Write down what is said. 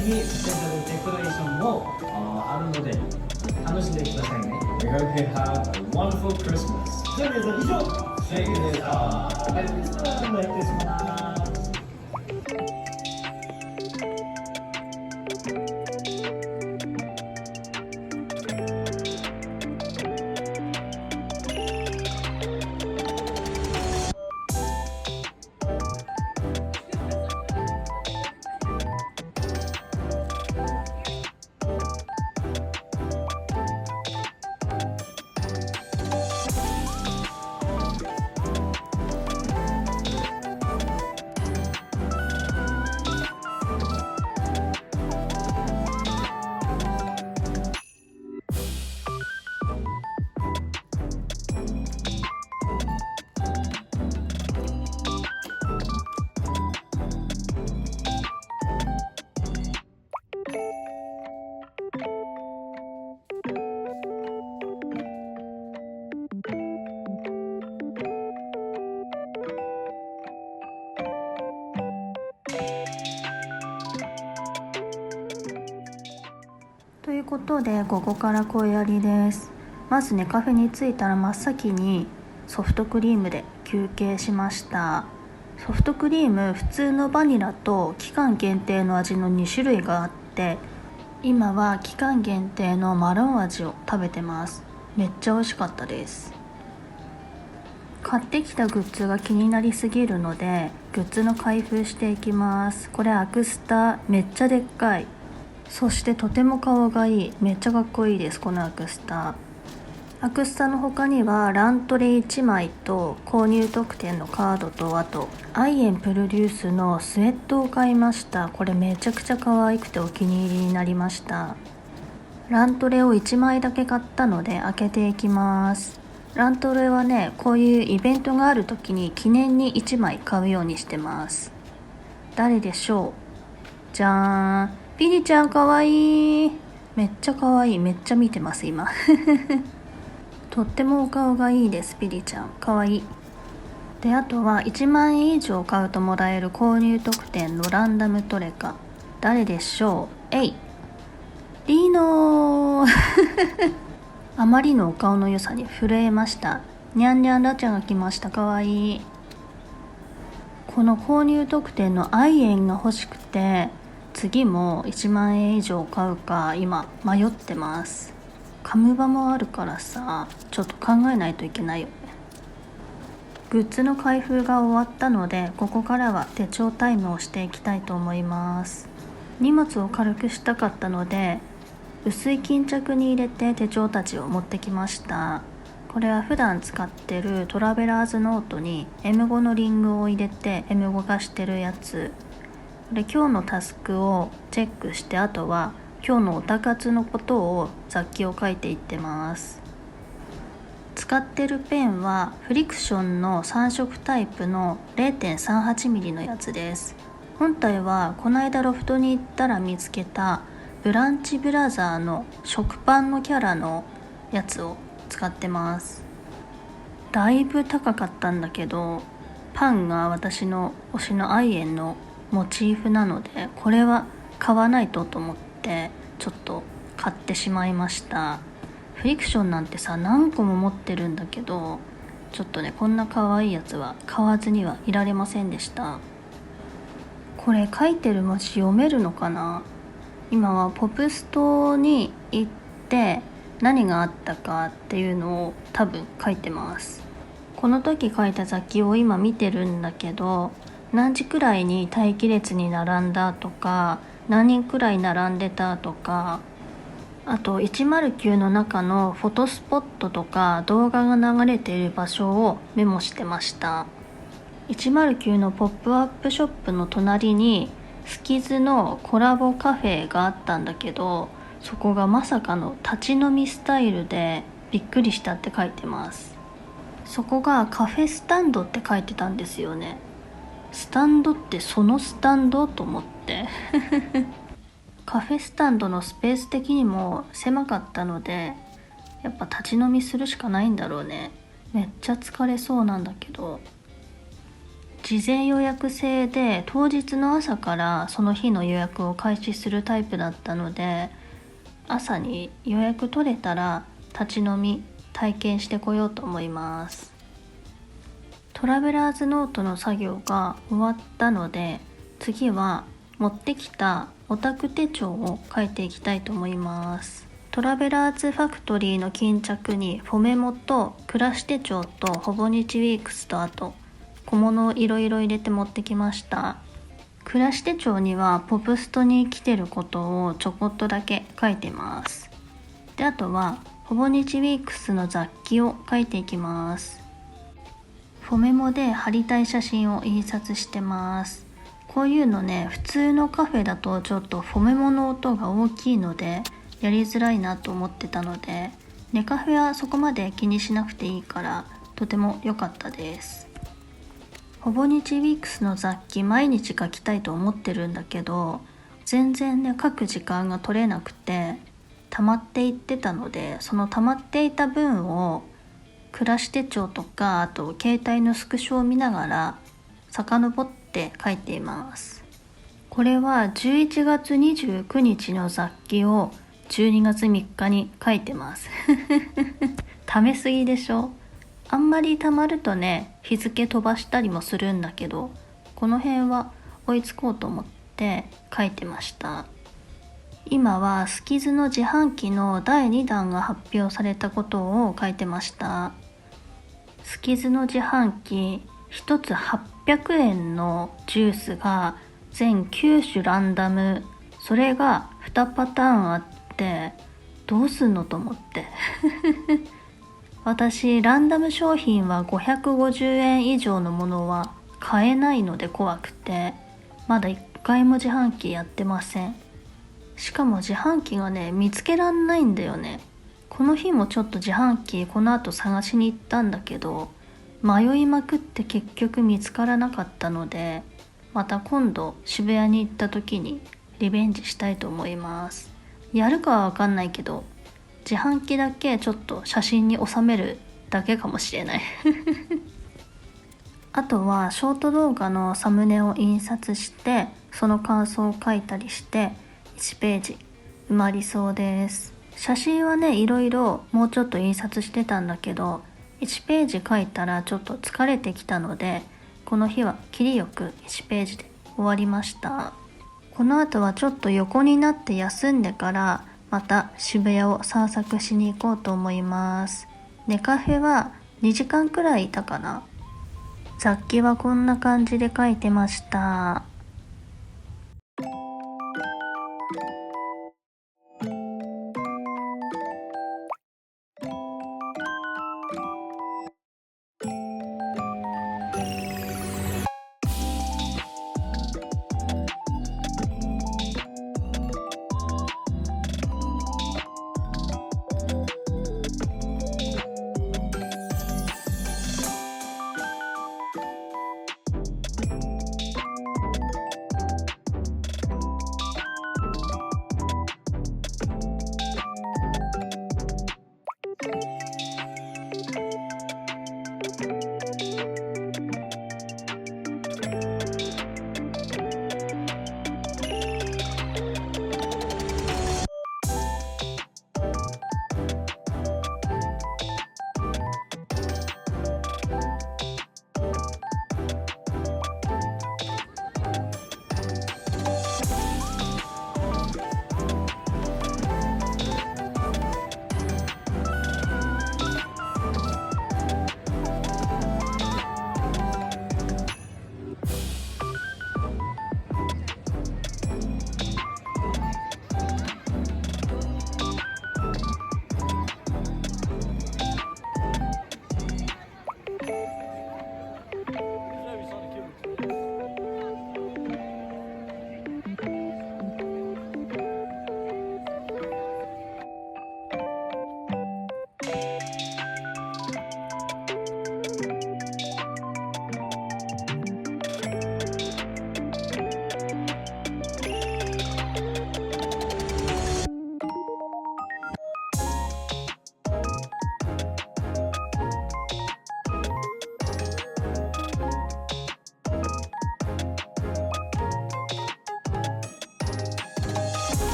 ひスペシャルデコレーションもあるので楽しんでくださいね。 We hope you have a wonderful Christmas. じゃあ皆さん以上、シェイクでした。メリークリスマスお願いいたします。ということでここから声やりです。まずね、カフェに着いたら真っ先にソフトクリームで休憩しました。ソフトクリーム、普通のバニラと期間限定の味の2種類があって、今は期間限定のマロン味を食べてます。めっちゃ美味しかったです。買ってきたグッズが気になりすぎるのでグッズの開封していきます。これアクスタ、めっちゃでっかい。そしてとても顔がいい。めっちゃかっこいいです、このアクスタ。アクスタの他にはラントレ1枚と購入特典のカードと、あとアイエンプロデュースのスウェットを買いました。これめちゃくちゃ可愛くてお気に入りになりました。ラントレを1枚だけ買ったので開けていきます。ラントレはね、こういうイベントがある時に記念に1枚買うようにしてます。誰でしょう。じゃーん、ピリちゃんかわいい。めっちゃかわいい。めっちゃ見てます今とってもお顔がいいです。ピリちゃんかわいい。で、あとは1万円以上買うともらえる購入特典のランダムトレカ。誰でしょう。リーノーあまりのお顔の良さに震えました。にゃんにゃんラチャが来ました。かわいい。この購入特典のアイエンが欲しくて、次も1万円以上買うか今迷ってます。カムバもあるからさ、ちょっと考えないといけないよね。グッズの開封が終わったので、ここからは手帳タイムをしていきたいと思います。荷物を軽くしたかったので薄い巾着に入れて手帳たちを持ってきました。これは普段使ってるトラベラーズノートに M5 のリングを入れて M5 がしてるやつで、今日のタスクをチェックして、あとは今日のオタ活のことを雑記を書いていってます。使ってるペンはフリクションの3色タイプの 0.38mm のやつです。本体はこの間ロフトに行ったら見つけたブランチブラザーの食パンのキャラのやつを使ってます。だいぶ高かったんだけど、パンが私の推しのアイエンのモチーフなので、これは買わないとと思ってちょっと買ってしまいました。フリクションなんてさ、何個も持ってるんだけど、ちょっとね、こんな可愛いやつは買わずにはいられませんでした。これ書いてる文字読めるのかな。今はポプストに行って何があったかっていうのを多分書いてます。この時書いた雑記を今見てるんだけど、何時くらいに待機列に並んだとか、何人くらい並んでたとか、あと109の中のフォトスポットとか動画が流れている場所をメモしてました。109のポップアップショップの隣にスキズのコラボカフェがあったんだけど、そこがまさかの立ち飲みスタイルでびっくりしたって書いてます。そこがカフェスタンドって書いてたんですよね。スタンドってそのスタンドと思ってカフェスタンドのスペース的にも狭かったので、やっぱ立ち飲みするしかないんだろうね。めっちゃ疲れそうなんだけど、事前予約制で当日の朝からその日の予約を開始するタイプだったので、朝に予約取れたら立ち飲み体験してこようと思います。トラベラーズノートの作業が終わったので、次は持ってきたオタク手帳を書いていきたいと思います。トラベラーズファクトリーの巾着にフォメモと暮らし手帳とほぼ日ウィークスとあと小物をいろいろ入れて持ってきました。暮らし手帳にはポプストに来てることをちょこっとだけ書いてます。で、あとはほぼ日ウィークスの雑記を書いていきます。フォメモで貼りたい写真を印刷してます。こういうのね、普通のカフェだとちょっとフォメモの音が大きいのでやりづらいなと思ってたので、ネカフェはそこまで気にしなくていいからとても良かったです。ほぼ日ウィークスの雑記毎日書きたいと思ってるんだけど、全然ね書く時間が取れなくて溜まっていってたので、その溜まっていた分を暮らし手帳とかあと携帯のスクショを見ながら遡って書いています。これは11月29日の雑記を12月3日に書いてますためすぎでしょ。あんまりたまるとね日付飛ばしたりもするんだけど、この辺は追いつこうと思って書いてました。今はスキズの自販機の第2弾が発表されたことを書いてました。スキズの自販機1つ800円のジュースが全9種ランダム、それが2パターンあってどうすんのと思って私ランダム商品は550円以上のものは買えないので怖くて、まだ1回も自販機やってません。しかも自販機がね見つけらんないんだよね。この日もちょっと自販機この後探しに行ったんだけど、迷いまくって結局見つからなかったので、また今度渋谷に行った時にリベンジしたいと思います。やるかはわかんないけど、自販機だけちょっと写真に収めるだけかもしれないあとはショート動画のサムネを印刷してその感想を書いたりして1ページ埋まりそうです。写真はねいろいろもうちょっと印刷してたんだけど、1ページ書いたらちょっと疲れてきたので、この日は切りよく1ページで終わりました。この後はちょっと横になって休んでからまた渋谷を散策しに行こうと思います。ネカフェは2時間くらいいたかな。雑記はこんな感じで書いてました。